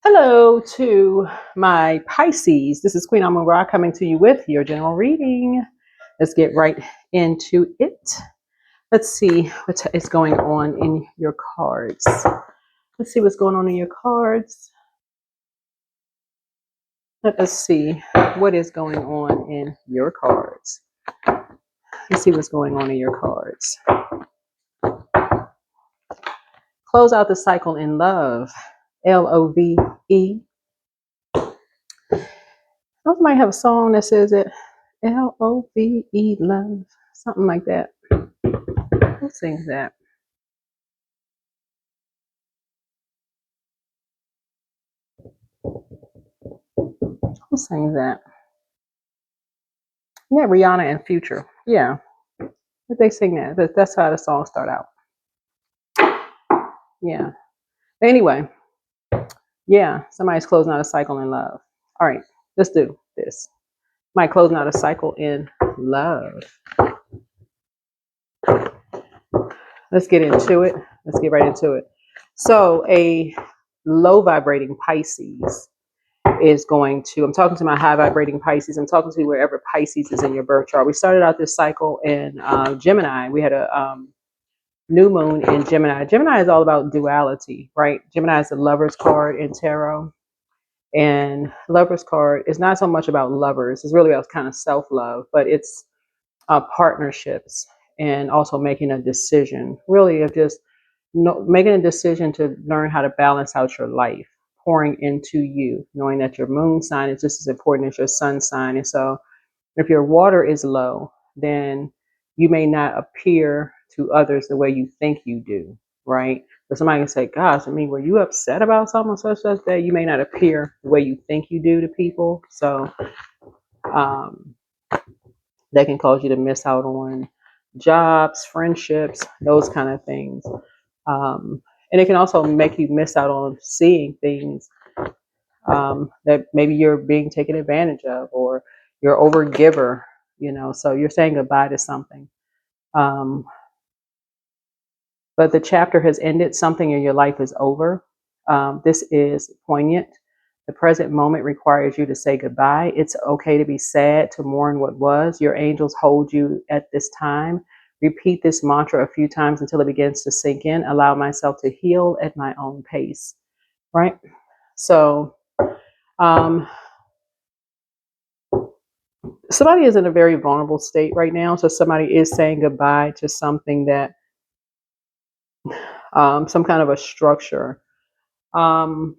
Hello to my Pisces. This is Queen Amun Ra coming to you with your general reading. Let's get right into it. Let's see what is going on in your cards. Let's see what's going on in your cards. Let us see what is going on in your cards. Let's see what's going on in your cards. Close out the cycle in love. Love. I might have a song that says it. Love, love, something like that. Who sings that? Who sings that? Yeah, Rihanna and Future. Yeah, but they sing that. That's how the song start out. Yeah. Anyway, yeah, somebody's closing out a cycle in love. All right, let's do this. Somebody closing out a cycle in love. Let's get into it. Let's get right into it. So, a low vibrating Pisces is going to, I'm talking to my high vibrating Pisces. I'm talking to wherever Pisces is in your birth chart. We started out this cycle in Gemini. We had a new moon in Gemini. Gemini is all about duality, right? Gemini is the lover's card in tarot. And lover's card is not so much about lovers. It's really about kind of self-love, but it's partnerships and also making a decision, really of just making a decision to learn how to balance out your life, pouring into you, knowing that your moon sign is just as important as your sun sign. And so if your water is low, then you may not appear to others the way you think you do, right? But somebody can say, gosh, I mean, were you upset about something such that you may not appear the way you think you do to people? So um, that can cause you to miss out on jobs, friendships, those kind of things. And it can also make you miss out on seeing things that maybe you're being taken advantage of, or you're over giver, so you're saying goodbye to something. But the chapter has ended, something in your life is over. This is poignant. The present moment requires you to say goodbye. It's okay to be sad, to mourn what was. Your angels hold you at this time. Repeat this mantra a few times until it begins to sink in. Allow myself to heal at my own pace, right? So somebody is in a very vulnerable state right now. So somebody is saying goodbye to something that, some kind of a structure. And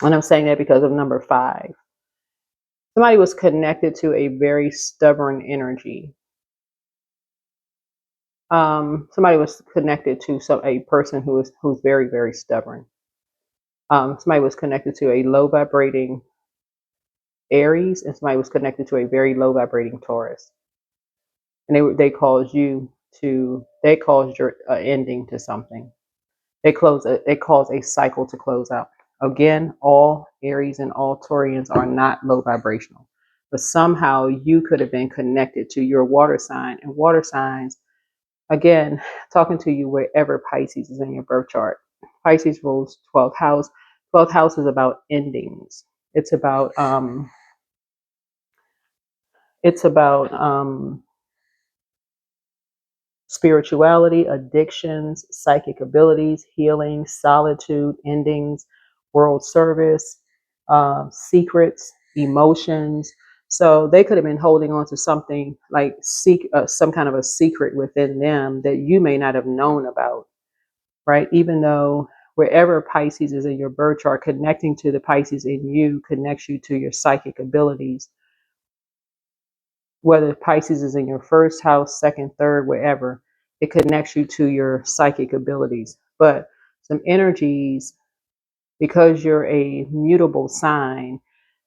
I'm saying that because of number 5. Somebody was connected to a very stubborn energy. Somebody was connected to a person who's very, very stubborn. Somebody was connected to a low vibrating Aries, and somebody was connected to a very low vibrating Taurus. And they caused your ending to something. They caused a cycle to close out. Again, all Aries and all Taurians are not low vibrational, but somehow you could have been connected to your water sign, and water signs, again, talking to you wherever Pisces is in your birth chart. Pisces rules 12th house. 12th house is about endings. It's about spirituality, addictions, psychic abilities, healing, solitude, endings, world service, secrets, emotions. So they could have been holding on to something like some kind of a secret within them that you may not have known about, right? Even though wherever Pisces is in your birth chart, connecting to the Pisces in you connects you to your psychic abilities. Whether Pisces is in your first house, second, third, wherever, it connects you to your psychic abilities. But some energies, because you're a mutable sign,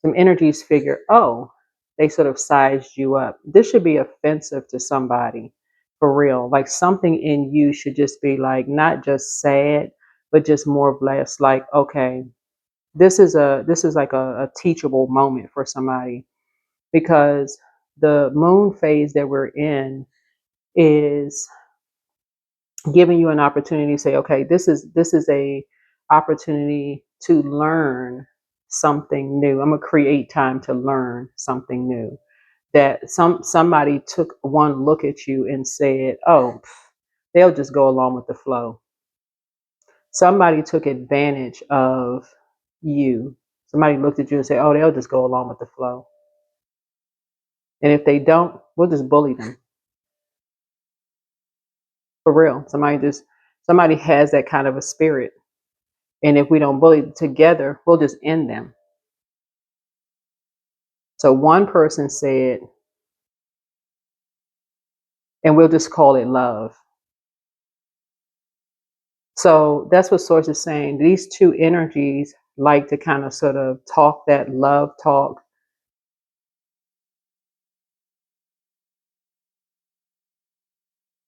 some energies figure, oh, they sort of sized you up. This should be offensive to somebody, for real. Like something in you should just be like, not just sad, but just more or less like, okay, this is like a teachable moment for somebody, because the moon phase that we're in is giving you an opportunity to say, okay, this is a opportunity to learn something new. I'm gonna create time to learn something new. That somebody took one look at you and said, "Oh, they'll just go along with the flow." Somebody took advantage of you. Somebody looked at you and said, "Oh, they'll just go along with the flow." And if they don't, we'll just bully them. For real. Somebody has that kind of a spirit. And if we don't bully together, we'll just end them. So one person said, and we'll just call it love. So that's what Source is saying. These two energies like to kind of sort of talk that love talk.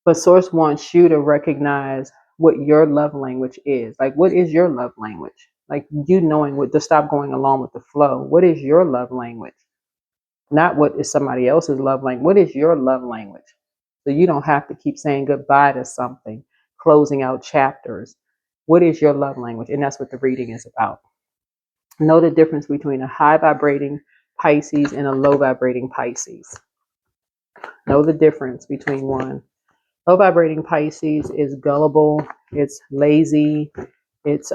But Source wants you to recognize what your love language is. Like, what is your love language? Like, you knowing what to stop going along with the flow. What is your love language? Not what is somebody else's love language. What is your love language? So you don't have to keep saying goodbye to something, closing out chapters. What is your love language? And that's what the reading is about. Know the difference between a high vibrating Pisces and a low vibrating Pisces. Know the difference between one. Low vibrating Pisces is gullible, it's lazy, it's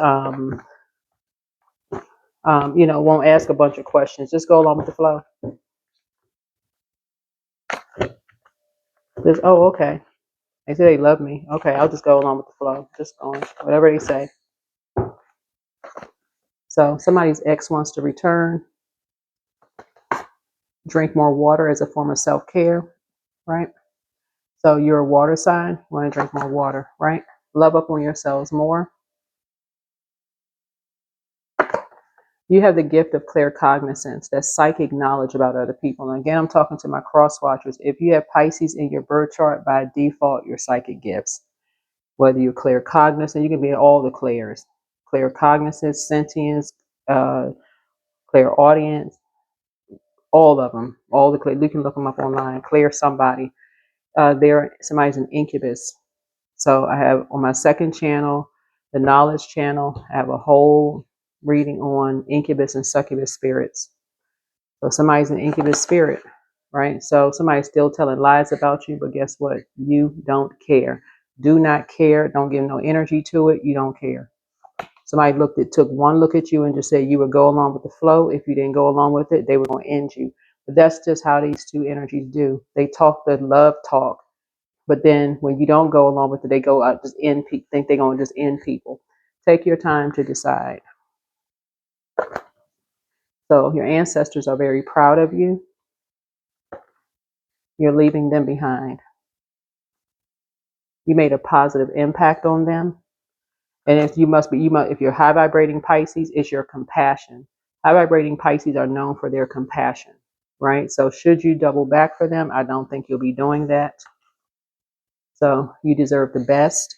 won't ask a bunch of questions. Just go along with the flow. Just, oh, okay. They say they love me. Okay, I'll just go along with the flow. Just going, whatever they say. So somebody's ex wants to return. Drink more water as a form of self-care, right? So you're a water sign. You want to drink more water, right? Love up on yourselves more. You have the gift of claircognizance, that's psychic knowledge about other people. And again, I'm talking to my cross watchers. If you have Pisces in your birth chart, by default, you're psychic gifts. Whether you're claircognizant, you can be all the clairs. Claircognizance, sentience, clairaudience, all of them. All the clair. You can look them up online. Clair somebody. Somebody's an incubus. So I have on my second channel, the knowledge channel, I have a whole reading on incubus and succubus spirits. So somebody's an incubus spirit, right? So somebody's still telling lies about you, but guess what? You don't care. Do not care. Don't give no energy to it. You don't care. Somebody took one look at you and just said you would go along with the flow. If you didn't go along with it, they were going to end you. But that's just how these two energies do. They talk the love talk, but then when you don't go along with it, they go out just end people. Think they're going to just end people. Take your time to decide. So your ancestors are very proud of you. You're leaving them behind. You made a positive impact on them. And if you're high vibrating Pisces, it's your compassion. High vibrating Pisces are known for their compassion, right? So should you double back for them, I don't think you'll be doing that. So you deserve the best.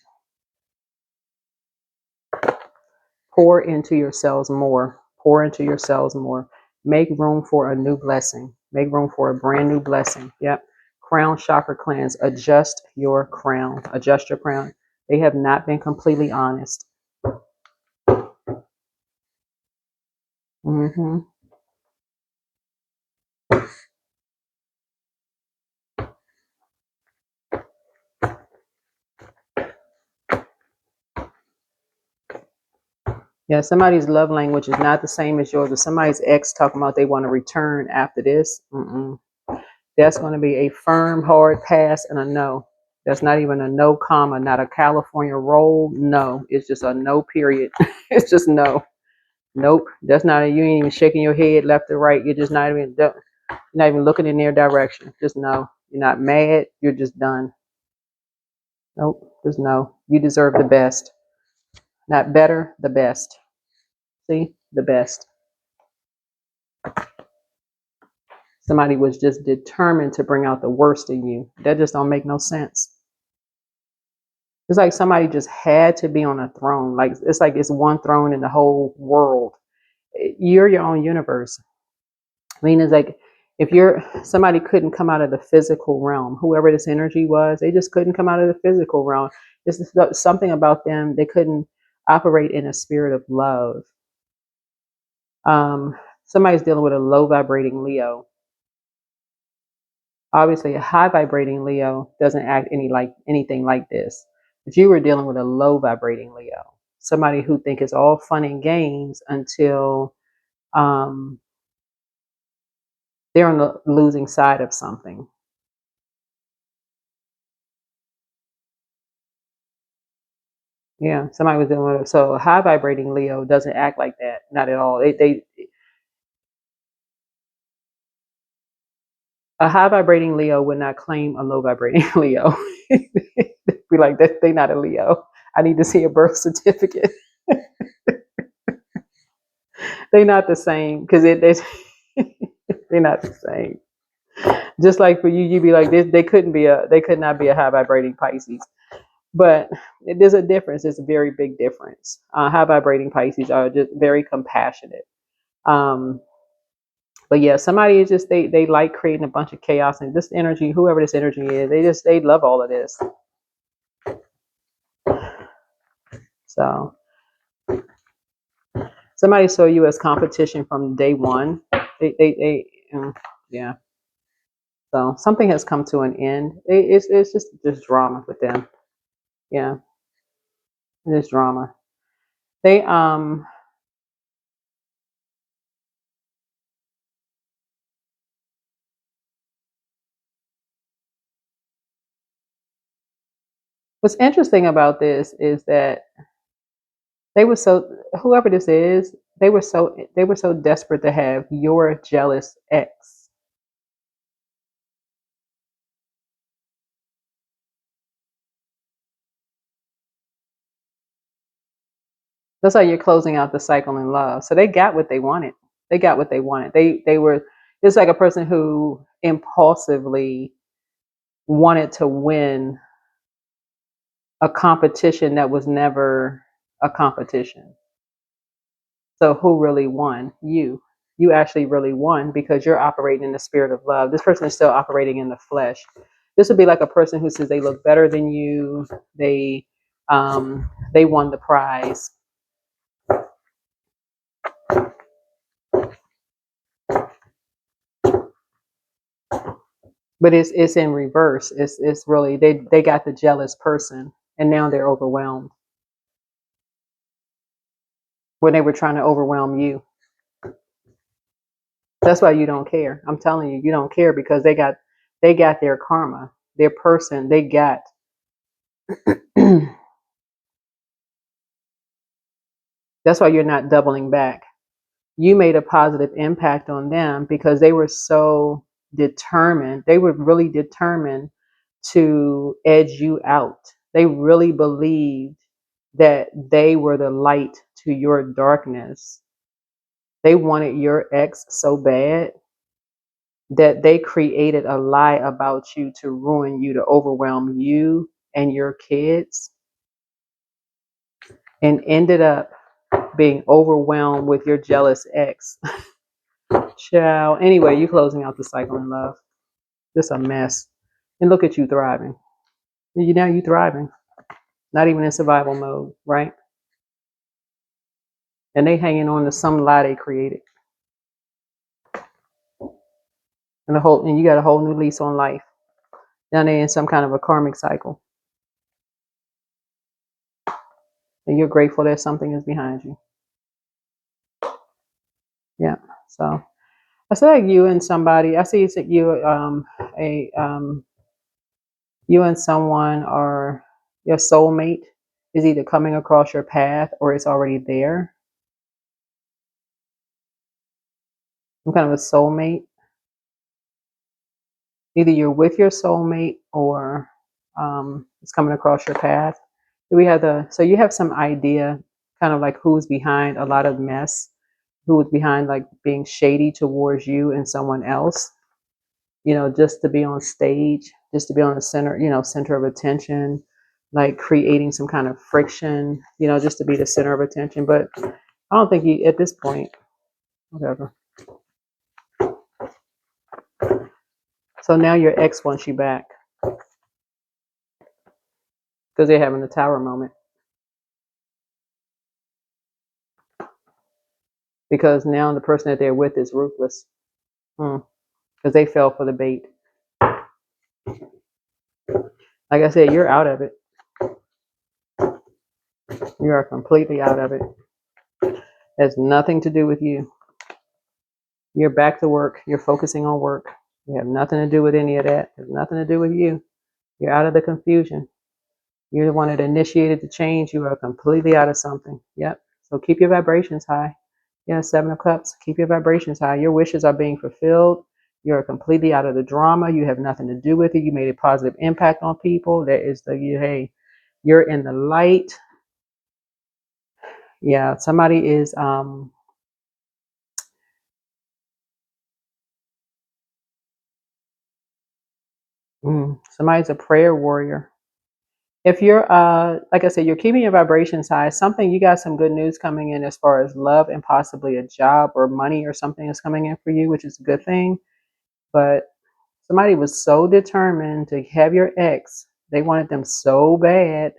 Pour into yourselves more. Pour into yourselves more. Make room for a new blessing. Make room for a brand new blessing. Yep. Crown chakra cleanse. Adjust your crown. Adjust your crown. They have not been completely honest. Mm-hmm. Yeah, somebody's love language is not the same as yours. If somebody's ex talking about they want to return after this, that's going to be a firm, hard pass and a no. That's not even a no comma, not a California roll. No, it's just a no period. It's just no. Nope. That's not. You ain't even shaking your head left or right. You're just not even looking in their direction. Just no. You're not mad. You're just done. Nope. Just no. You deserve the best. Not better, the best. See? The best. Somebody was just determined to bring out the worst in you. That just don't make no sense. It's like somebody just had to be on a throne. Like it's one throne in the whole world. You're your own universe. I mean, it's like if somebody couldn't come out of the physical realm, whoever this energy was, they just couldn't come out of the physical realm. This is something about them. They couldn't operate in a spirit of love. Somebody's dealing with a low vibrating Leo. Obviously, a high vibrating Leo doesn't act anything like this. But you were dealing with a low vibrating Leo, somebody who think it's all fun and games until um, they're on the losing side of something. Yeah, somebody was dealing with it. So a high vibrating Leo doesn't act like that, not at all. They a high vibrating Leo would not claim a low vibrating Leo. Be like that, they not a Leo. I need to see a birth certificate. They not the same because they're not the same. Just like for you, you'd be like this. They could not be a high vibrating Pisces. But there's a difference. It's a very big difference. High vibrating Pisces are just very compassionate. Um, but yeah, somebody is just they like creating a bunch of chaos and this energy. Whoever this energy is, they love all of this. So somebody saw you as competition from day one. Yeah. So something has come to an end. It's just drama with them. Yeah, it's drama. They what's interesting about this is that they were so whoever this is, they were so desperate to have your jealous ex. That's how you're closing out the cycle in love. So they got what they wanted. They got what they wanted. They were it's like a person who impulsively wanted to win a competition that was never a competition. So who really won? You. You actually really won because you're operating in the spirit of love. This person is still operating in the flesh. This would be like a person who says they look better than you. They won the prize. But it's in reverse. It's really they got the jealous person and now they're overwhelmed when they were trying to overwhelm you. That's why you don't care. I'm telling you, you don't care because they got their karma, their person. They got. That's why you're not doubling back. You made a positive impact on them because they were so determined. They were really determined to edge you out. They really believed that they were the light to your darkness. They wanted your ex so bad that they created a lie about you to ruin you, to overwhelm you and your kids, and ended up being overwhelmed with your jealous ex. Ciao. Anyway, you closing out the cycle in love. Just a mess. And look at you thriving. You thriving. Not even in survival mode, right? And they hanging on to some lie they created. And you got a whole new lease on life. Now they're in some kind of a karmic cycle. And you're grateful that something is behind you. Yeah. So I see like you and somebody. I see you a you and someone or your soulmate is either coming across your path or it's already there. Some kind of a soulmate. Either you're with your soulmate or it's coming across your path. So you have some idea, kind of like who's behind a lot of mess, who's behind like being shady towards you and someone else. Just to be on stage, just to be on the center, center of attention, like creating some kind of friction, just to be the center of attention. But I don't think you, at this point, whatever. So now your ex wants you back because they're having a tower moment. because now the person that they're with is ruthless. Because they fell for the bait. Like I said, you're out of it. You are completely out of it. It has nothing to do with you. You're back to work. You're focusing on work. You have nothing to do with any of that. It has nothing to do with you. You're out of the confusion. You're the one that initiated the change. You are completely out of something. Yep. So keep your vibrations high. Yeah, Seven of Cups. Keep your vibrations high. Your wishes are being fulfilled. You're completely out of the drama. You have nothing to do with it. You made a positive impact on people. That is hey, you're in the light. Yeah, somebody is somebody's a prayer warrior. If you're like I said, you're keeping your vibrations high, something you got some good news coming in as far as love and possibly a job or money or something is coming in for you, which is a good thing. But somebody was so determined to have your ex, they wanted them so bad.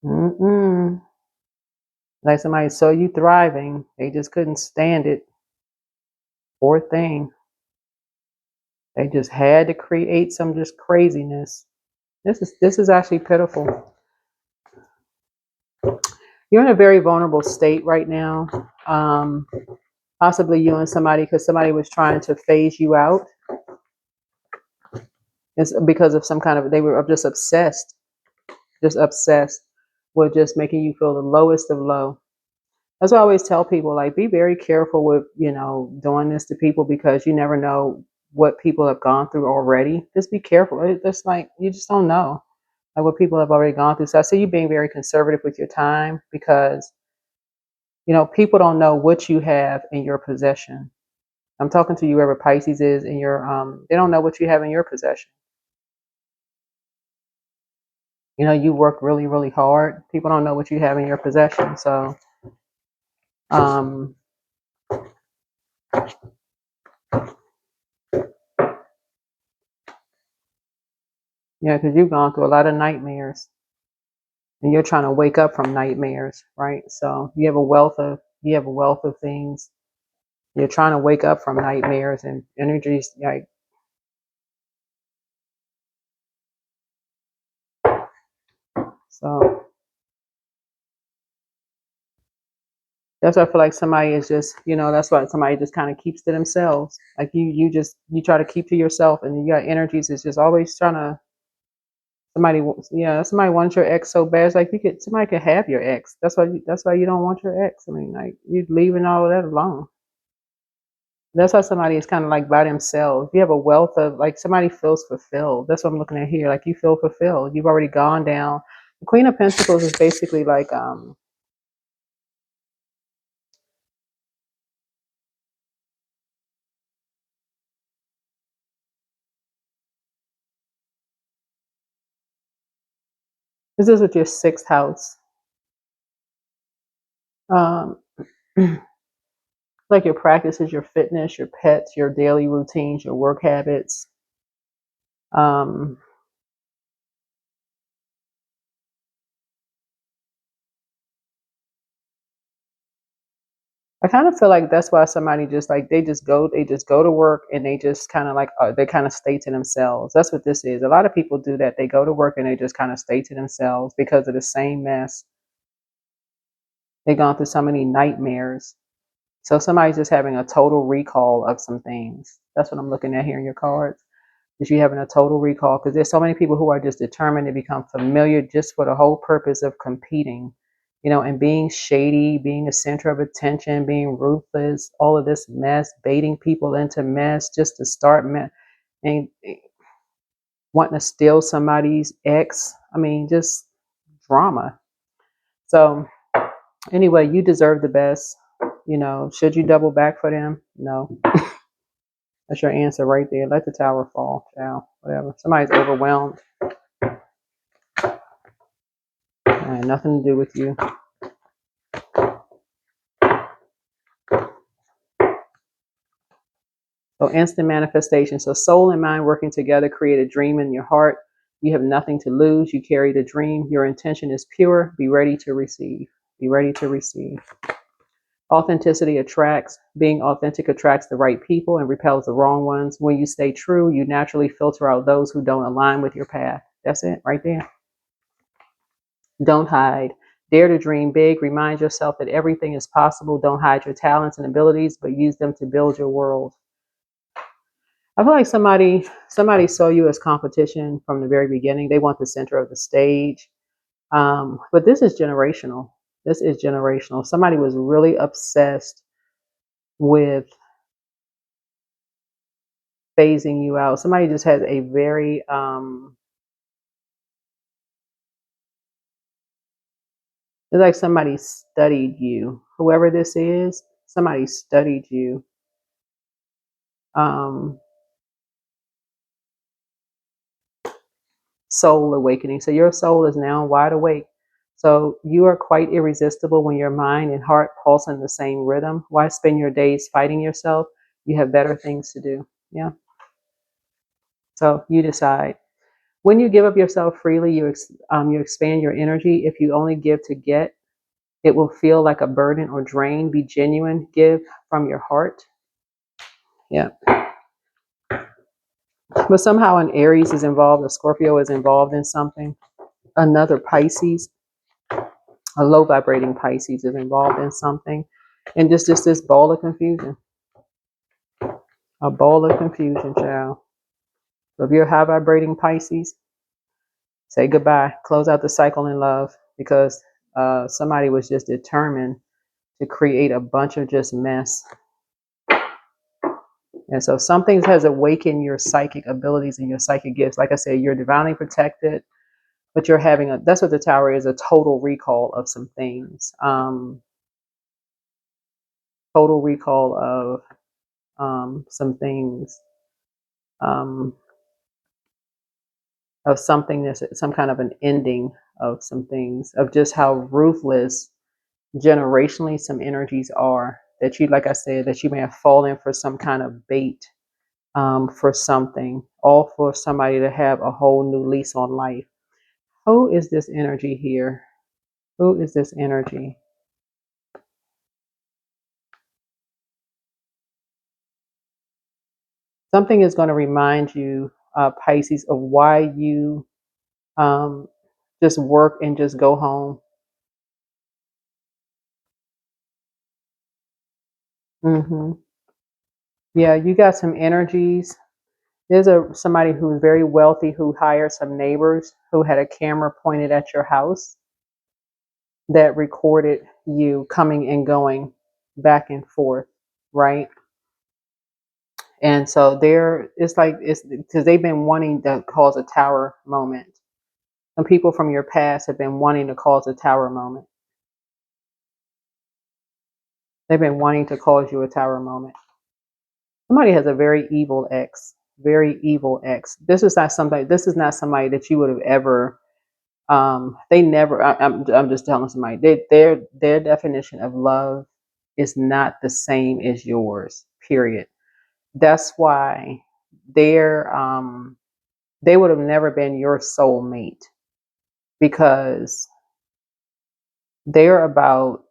Mm-mm. Like somebody saw you thriving, they just couldn't stand it. Poor thing. They just had to create some just craziness. This is actually pitiful. You're in a very vulnerable state right now. Possibly you and somebody, because somebody was trying to phase you out. It's because of some kind of, they were just obsessed with just making you feel the lowest of low. That's why I always tell people, like, be very careful with, doing this to people, because you never know what people have gone through already. Just be careful. It's like, you just don't know, like, what people have already gone through. So I see you being very conservative with your time, because, people don't know what you have in your possession. I'm talking to you, whoever Pisces is, and they don't know what you have in your possession. You work really, really hard. People don't know what you have in your possession. So, um, because you've gone through a lot of nightmares, and you're trying to wake up from nightmares, right? So you have a wealth of things. You're trying to wake up from nightmares and energies, like, so. That's why I feel like somebody is just, that's why somebody just kind of keeps to themselves. Like you try to keep to yourself, and you got energies is just always trying to. Somebody wants your ex so bad. It's like somebody could have your ex. That's why you don't want your ex. I mean, like, you're leaving all of that alone. That's why somebody is kind of like by themselves. You have a wealth of, like, somebody feels fulfilled. That's what I'm looking at here. Like, you feel fulfilled. You've already gone down. The Queen of Pentacles is basically like this is with your sixth house. Um, like your practices, your fitness, your pets, your daily routines, your work habits. Um, I kind of feel like that's why somebody just, like, they just go to work, and they just kind of like they kind of stay to themselves. That's what this is. A lot of people do that. They go to work and they just kind of stay to themselves because of the same mess. They've gone through so many nightmares. So somebody's just having a total recall of some things. That's what I'm looking at here in your cards. Is you having a total recall, because there's so many people who are just determined to become familiar just for the whole purpose of competing, and being shady, being the center of attention, being ruthless, all of this mess, baiting people into mess just to start mess, and wanting to steal somebody's ex. I mean, just drama. So anyway, you deserve the best. Should you double back for them? No. That's your answer right there. Let the tower fall, child. Whatever. Somebody's overwhelmed. Nothing to do with you. So instant manifestation. So soul and mind working together create a dream in your heart. You have nothing to lose. You carry the dream. Your intention is pure. Be ready to receive. Be ready to receive. Authenticity attracts. Being authentic attracts the right people and repels the wrong ones. When you stay true, you naturally filter out those who don't align with your path. That's it right there. Don't hide. Dare to dream big. Remind yourself that everything is possible. Don't hide your talents and abilities, but use them to build your world. I feel like somebody saw you as competition from the very beginning. They want the center of the stage. But this is generational. This is generational. Somebody was really obsessed with phasing you out. Somebody just has a very it's like somebody studied you. Whoever this is, somebody studied you. Um Soul awakening. So your soul is now wide awake. So you are quite irresistible when your mind and heart pulse in the same rhythm. Why spend your days fighting yourself? You have better things to do. Yeah. So you decide. When you give up yourself freely, you expand your energy. If you only give to get, it will feel like a burden or drain. Be genuine. Give from your heart. Yeah. But somehow an Aries is involved, a Scorpio is involved in something. Another Pisces, a low vibrating Pisces is involved in something. And just this ball of confusion. A ball of confusion, child. So if you're high vibrating Pisces, say goodbye. Close out the cycle in love because somebody was just determined to create a bunch of just mess. And so something has awakened your psychic abilities and your psychic gifts. Like I said, you're divinely protected, but you're having that's what the tower is, a total recall of some things. Total recall of some things. Of something that's some kind of an ending of some things, of just how ruthless generationally some energies are, that you, like I said, that you may have fallen for some kind of bait, for something, all for somebody to have a whole new lease on life. Who is this energy here? Who is this energy? Something is going to remind you, Pisces, of why you um, just work and just go home. hmm Yeah, you got some energies. There's somebody who's very wealthy who hired some neighbors who had a camera pointed at your house that recorded you coming and going back and forth, right? And so it's like it's because they've been wanting to cause a tower moment. Some people from your past have been wanting to cause a tower moment. They've been wanting to cause you a tower moment. Somebody has a very evil ex, very evil ex. This is not somebody. This is not somebody that you would have ever. They never. I'm just telling somebody. Their definition of love is not the same as yours. Period. That's why they're they would have never been your soulmate because they're about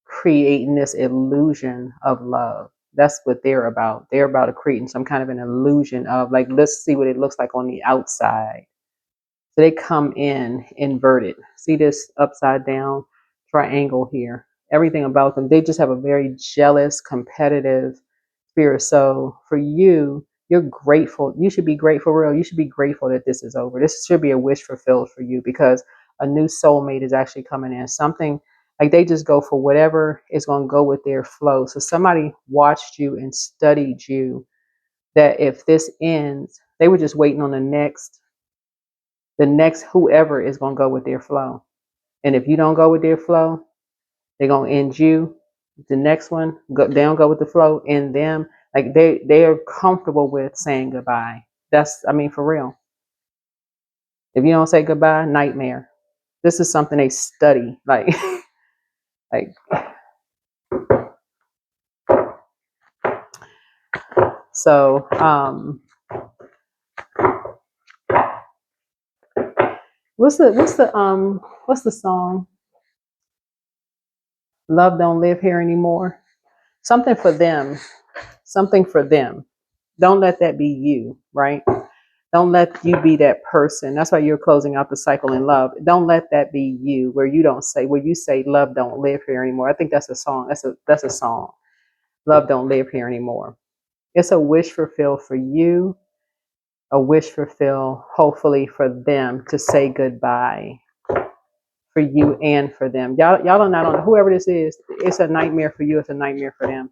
creating this illusion of love. That's what they're about. They're about creating some kind of an illusion of, like, let's see what it looks like on the outside. So they come in inverted. See this upside down triangle here. Everything about them, they just have a very jealous, competitive spirit. So for you, you're grateful. You should be grateful, real. You should be grateful that this is over. This should be a wish fulfilled for you because a new soulmate is actually coming in. Something like they just go for whatever is going to go with their flow. So somebody watched you and studied you that if this ends, they were just waiting on the next whoever is going to go with their flow. And if you don't go with their flow, they're going to end you. The next one, they don't go with the flow, end them. Like they are comfortable with saying goodbye. That's, I mean, for real. If you don't say goodbye, nightmare. This is something they study. Like, like, so, what's the song? Love don't live here anymore. Something for them. Something for them. Don't let that be you, right? Don't let you be that person. That's why you're closing out the cycle in love. Don't let that be you, where you say love don't live here anymore. I think that's a song. That's a song. Love don't live here anymore. It's a wish fulfilled for you, a wish fulfilled, hopefully for them to say goodbye, for you and for them. Y'all are not on whoever this is. It's a nightmare for you. It's a nightmare for them.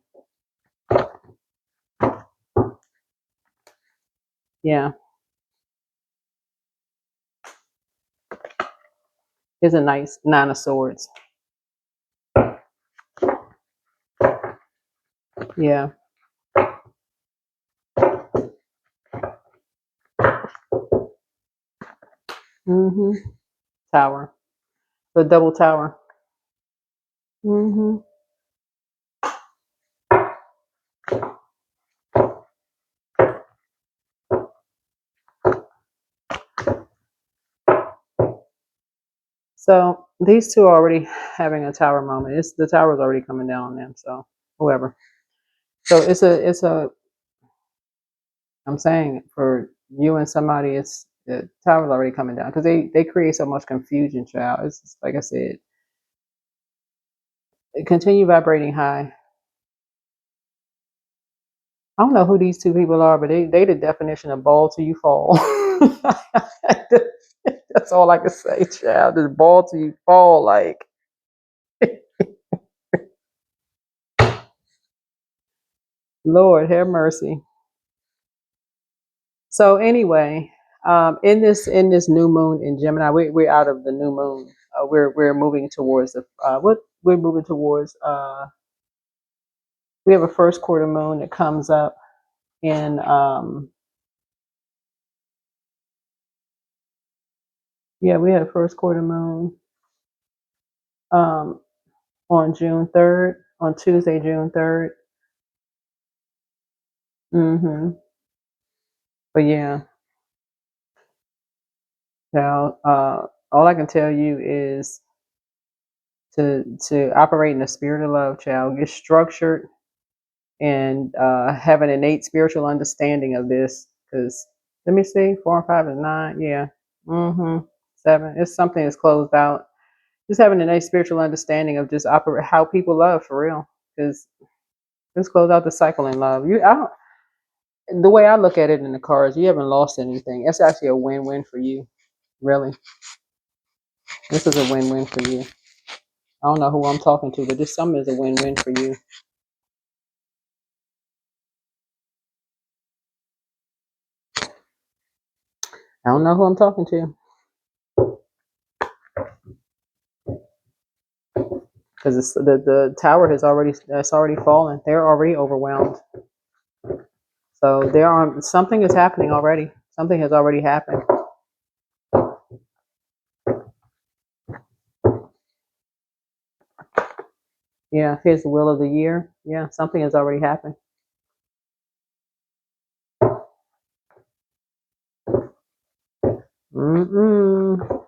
Yeah, it's a nice Nine of Swords. Yeah. Mm-hmm. Tower. The double tower. Mm-hmm. So these two are already having a tower moment. The tower's already coming down on them. So whoever. So it's a. I'm saying for you and somebody, it's the tower's already coming down because they create so much confusion, child. It's just, like I said, continue vibrating high. I don't know who these two people are, but they the definition of ball till you fall. That's all I can say, child. Just ball till you fall, like Lord have mercy. So anyway, in this new moon in Gemini, we're out of the new moon. We're moving towards the what we're moving towards. We have a first quarter moon that comes up in yeah, we had a first quarter moon um on June 3rd, on Tuesday, June 3rd. Mm-hmm. But yeah, now all I can tell you is to operate in the spirit of love, child. Get structured and have an innate spiritual understanding of this. Because let me see, 4 and 5 is 9. Yeah. Mm-hmm. 7. It's something that's closed out. Just having an innate spiritual understanding of just operate how people love for real. Because let's close out the cycle in love. I don't. The way I look at it in the cards, you haven't lost anything. It's actually a win-win for you. Really, this is a win-win for you. I don't know who I'm talking to, but this summer is a win-win for you. I don't know who I'm talking to because the tower has already it's already fallen. They're already overwhelmed. So there are something is happening already. Something has already happened. Yeah, here's the will of the year. Yeah, something has already happened. Mm-mm.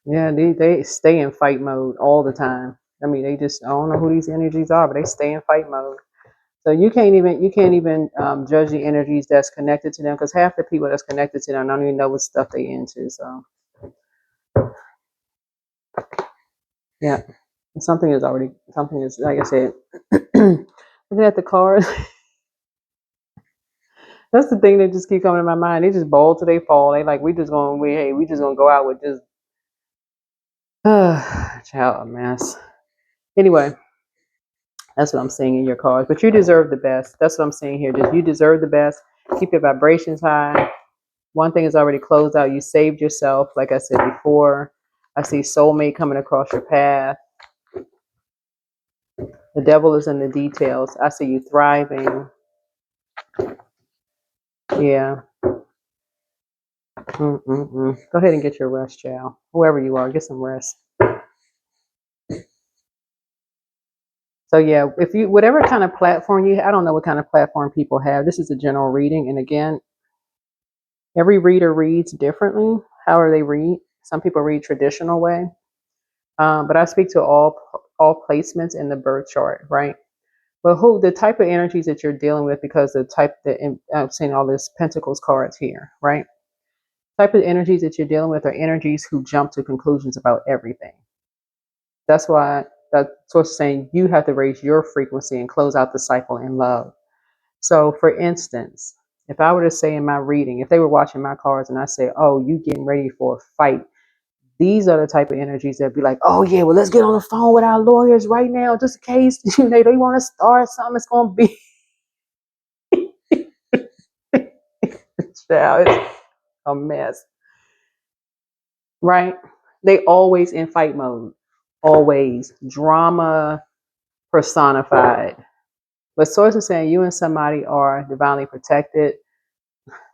Yeah, they stay in fight mode all the time. I mean, they just I don't know who these energies are, but they stay in fight mode. So you can't even judge the energies that's connected to them because half the people that's connected to them don't even know what stuff they into. So yeah, something is like I said. Looking at the cards, that's the thing that just keep coming to my mind. They just bowl till they fall. They like we just gonna go out with just child a mess. Anyway, that's what I'm seeing in your cards. But you deserve the best. That's what I'm seeing here. Just you deserve the best. Keep your vibrations high. One thing is already closed out. You saved yourself, like I said before. I see soulmate coming across your path. The devil is in the details. I see you thriving. Yeah. Mm-mm-mm. Go ahead and get your rest, child. Whoever you are, get some rest. So yeah, if you, whatever kind of platform you, I don't know what kind of platform people have. This is a general reading. And again, every reader reads differently. However they read. Some people read traditional way. But I speak to all placements in the birth chart, right? But who, the type of energies that you're dealing with, because the type that I'm seeing all this Pentacles cards here, right? Type of energies that you're dealing with are energies who jump to conclusions about everything. That's why that source is saying you have to raise your frequency and close out the cycle in love. So, for instance, if I were to say in my reading, if they were watching my cards and I say, "Oh, you getting ready for a fight," these are the type of energies that be like, "Oh yeah, well let's get on the phone with our lawyers right now, just in case they want to start something. It's gonna be child, it's a mess, right?" They always in fight mode, always drama personified. But source is saying you and somebody are divinely protected.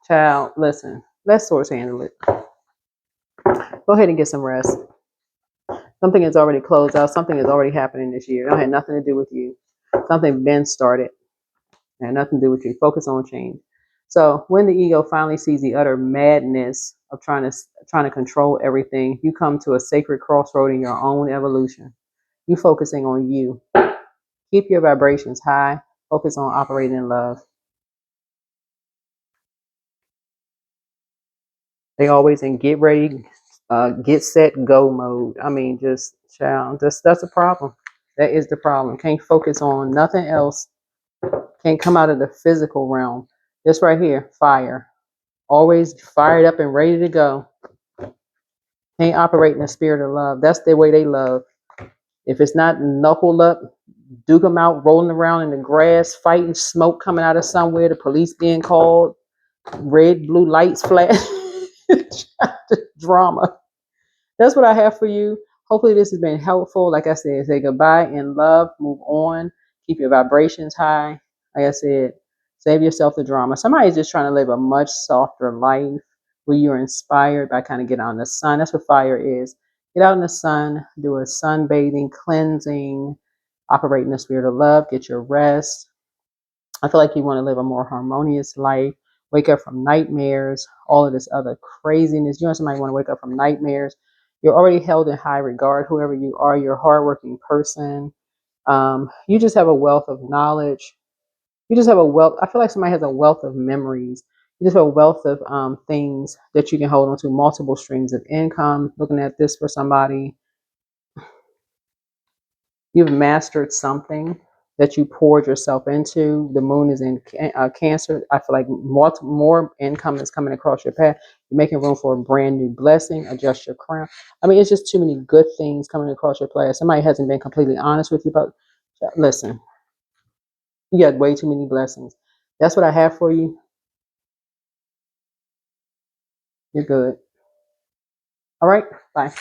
Child, listen, let source handle it. Go ahead and get some rest. Something is already closed out. Something is already happening this year. It don't have nothing to do with you. Something been started. It had nothing to do with you. Focus on change. So when the ego finally sees the utter madness of trying to control everything, you come to a sacred crossroad in your own evolution. You focusing on you. Keep your vibrations high. Focus on operating in love. They always in get ready, get set, go mode. I mean, just child. That's a problem. That is the problem. Can't focus on nothing else. Can't come out of the physical realm. This right here, fire. Always fired up and ready to go. Can't operate in the spirit of love. That's the way they love. If it's not knuckled up, duke them out, rolling around in the grass, fighting, smoke coming out of somewhere, the police being called, red, blue lights flash, drama. That's what I have for you. Hopefully this has been helpful. Like I said, say goodbye in love, move on, keep your vibrations high. Like I said, save yourself the drama. Somebody's just trying to live a much softer life where you're inspired by kind of get out in the sun. That's what fire is. Get out in the sun, do a sunbathing, cleansing, operate in the spirit of love, get your rest. I feel like you want to live a more harmonious life, wake up from nightmares, all of this other craziness. You know, somebody want to wake up from nightmares. You're already held in high regard, whoever you are. You're a hardworking person. You just have a wealth of knowledge. You just have a wealth. I feel like somebody has a wealth of memories. You just have a wealth of things that you can hold on to, multiple streams of income. Looking at this for somebody, you've mastered something that you poured yourself into. The moon is in Cancer. I feel like more income is coming across your path. You're making room for a brand new blessing. Adjust your crown. I mean, it's just too many good things coming across your path. Somebody hasn't been completely honest with you, but listen, you got way too many blessings. That's what I have for you. You're good. All right. Bye.